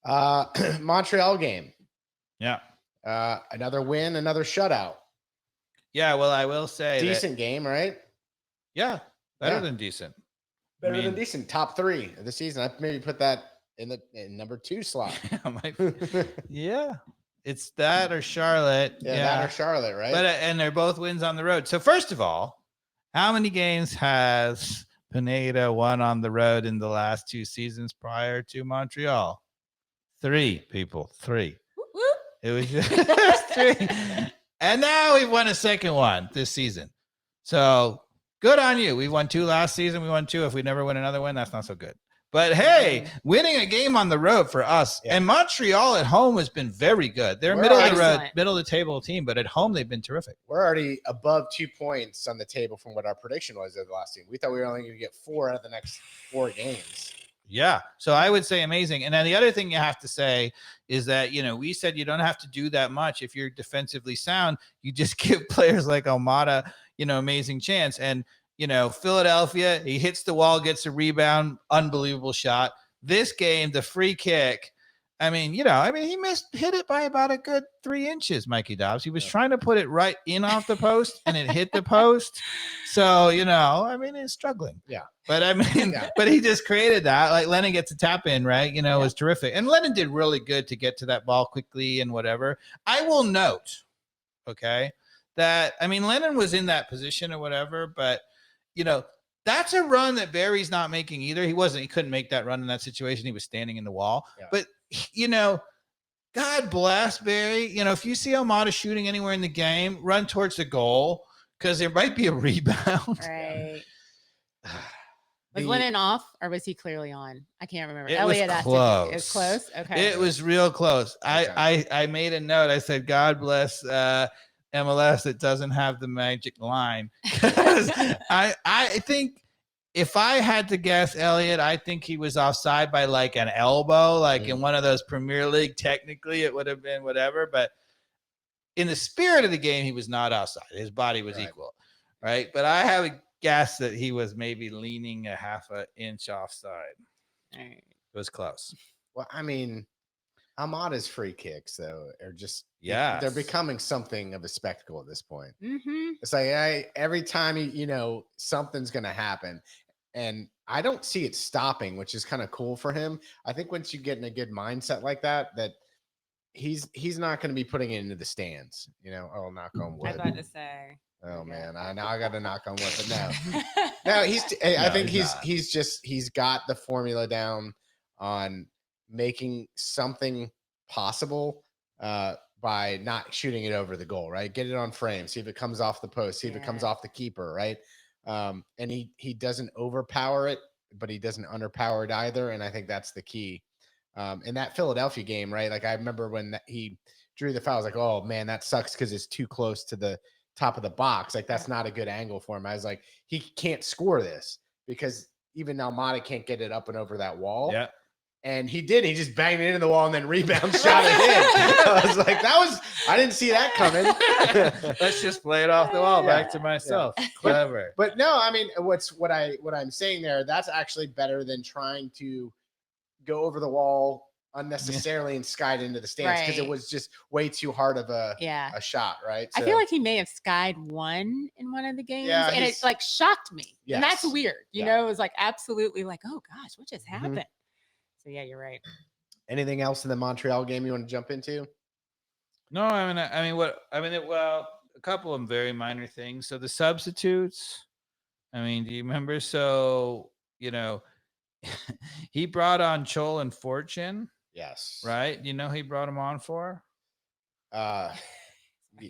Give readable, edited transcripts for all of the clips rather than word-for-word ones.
Montreal game. Yeah. Another win, another shutout. Yeah, well, I will say decent game, right? Yeah, better than decent. Better than decent. Top 3 of the season. I'd maybe put that in number 2 slot. Yeah. It's that or Charlotte. Yeah, that or Charlotte, right? But and they're both wins on the road. So first of all, how many games has Pineda won on the road in the last 2 seasons prior to Montreal? 3, people. 3. It was just 3. And now we've won a second one this season. So good on you. We won 2 last season. We won 2. If we never win another one, that's not so good. But hey, winning a game on the road for us and Montreal at home has been very good. They're middle of the road, middle of the table team, but at home they've been terrific. We're already above 2 points on the table from what our prediction was of the last team. We thought we were only going to get 4 out of the next 4 games. Yeah. So I would say amazing. And then the other thing you have to say is that, we said you don't have to do that much if you're defensively sound. You just give players like Almada, amazing chance. And, Philadelphia, he hits the wall, gets a rebound, unbelievable shot. This game, the free kick, he hit it by about a good 3 inches, Mikey Dobbs. He was trying to put it right in off the post and it hit the post. So, he's struggling. Yeah. But but he just created that. Like Lennon gets a tap in, right? It was terrific. And Lennon did really good to get to that ball quickly and whatever. I will note, okay, that, Lennon was in that position or whatever, but, that's a run that Barry's not making either. He couldn't make that run in that situation. He was standing in the wall. Yeah. But, God bless Barry. If you see Almada shooting anywhere in the game, run towards the goal because there might be a rebound. Right. Was Lennon off or was he clearly on? I can't remember. It was close. It was close? Okay. It was real close. Okay. I made a note. I said, God bless MLS that doesn't have the magic line. I think if I had to guess, Elliot, I think he was offside by like an elbow, like in one of those Premier League. Technically, it would have been whatever. But in the spirit of the game, he was not offside. His body was equal, right? But I have a guess that he was maybe leaning a half an inch offside. It was close. Well, Almada's free kicks, though, are just they're becoming something of a spectacle at this point. Mm-hmm. It's like every time something's going to happen, and I don't see it stopping, which is kind of cool for him. I think once you get in a good mindset like that he's not going to be putting it into the stands. Knock on wood. I was about to say. Oh man, I got to knock on wood, but no, I think he's got the formula down on making something possible by not shooting it over the goal, right? Get it on frame, see if it comes off the post, see if it comes off the keeper, right? And he doesn't overpower it, but he doesn't underpower it either. And I think that's the key. In that Philadelphia game, right? Like I remember when he drew the foul, I was like, oh man, that sucks because it's too close to the top of the box. Like that's not a good angle for him. I was like, he can't score this because even Almada can't get it up and over that wall. Yeah. And he did. He just banged it into the wall and then rebound shot it in. I was like, I didn't see that coming. Let's just play it off the wall back to myself. Yeah. Clever. But no, what I'm saying there, that's actually better than trying to go over the wall unnecessarily and skied into the stands because it was just way too hard of a shot, right? So, I feel like he may have skied one in one of the games, and it like shocked me. Yes. And that's weird. You know, it was like absolutely like, oh gosh, what just happened? Mm-hmm. So yeah, you're right. Anything else in the Montreal game you want to jump into? No, well, a couple of very minor things. So the substitutes, do you remember? So, he brought on Chol and Fortune. Yes. Right? He brought him on for?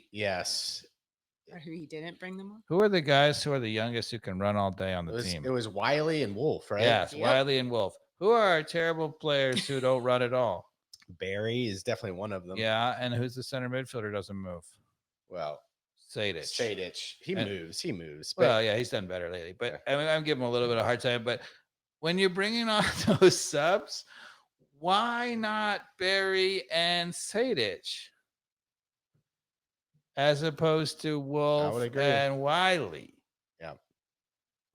Yes. Or who he didn't bring them on? Who are the guys who are the youngest who can run all day on the team? It was Wiley and Wolf, right? Yes, yep. Wiley and Wolf. Who are terrible players who don't run at all? Barry is definitely one of them. Yeah, and who's the center midfielder doesn't move? Well, Sadich. He moves. But, well, yeah, he's done better lately. But I'm giving him a little bit of a hard time. But when you're bringing on those subs, why not Barry and Sadich as opposed to Wolf and Wiley? Yeah.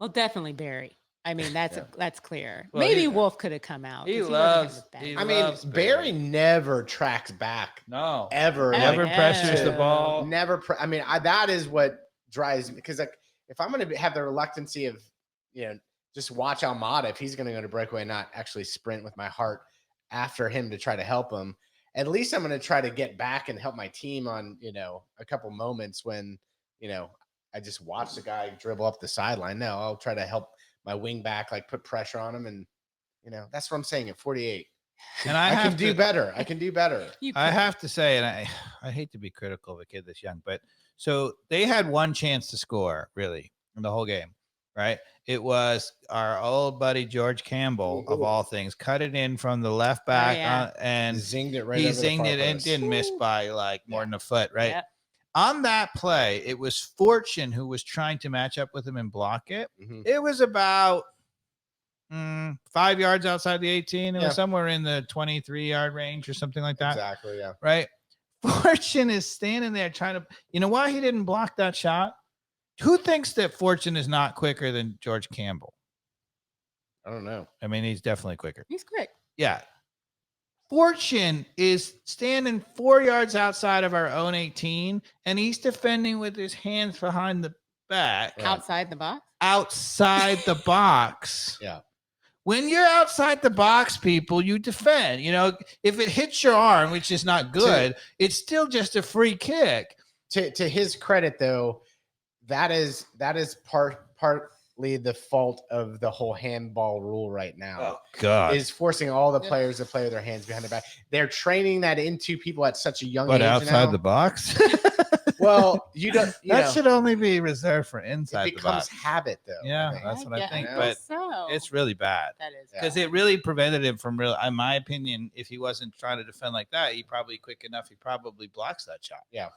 Well, definitely Barry. I mean, that's clear. Well, Maybe Wolf could have come out. He 'cause wasn't loves. his best. He I mean, loves Barry never tracks back. No, Ever. never Like, pressures the no. ball. Never. I mean, that is what drives me, because like if I'm going to have the reluctancy of, just watch Almada, if he's going to go to breakaway and not actually sprint with my heart after him to try to help him, at least I'm going to try to get back and help my team on, a couple moments when, I just watch the guy dribble up the sideline. No, I'll try to help my wing back, like put pressure on him. And, that's what I'm saying at 48. And I can do better. I can do better. I have to say, and I hate to be critical of a kid this young, but so they had one chance to score really in the whole game, right? It was our old buddy George Campbell, of all things, cut it in from the left back and zinged it right. He over zinged the it and post. didn't miss by like more than a foot, right? Yep. On that play, it was Fortune who was trying to match up with him and block it. Mm-hmm. It was about 5 yards outside the 18. It was somewhere in the 23-yard range or something like that. Exactly, yeah. Right? Fortune is standing there trying to, why he didn't block that shot? Who thinks that Fortune is not quicker than George Campbell? I don't know. I mean, he's definitely quicker. He's quick. Yeah. Fortune is standing 4 yards outside of our own 18, and he's defending with his hands behind the back. Right. Outside the box? Outside the box. Yeah. When you're outside the box, people, you defend. If it hits your arm, which is not good, it's still just a free kick. To his credit, though, that is partly the fault of the whole handball rule right now. Oh God! Is forcing all the players to play with their hands behind their back. They're training that into people at such a young age. But outside now. The box. Well, you don't. That should only be reserved for inside the box. It the box. becomes habit, though. Yeah, that's what I think. But so. It's really bad. That is because it really prevented him from in my opinion, if he wasn't trying to defend like that, he probably quick enough. He probably blocks that shot. Yeah.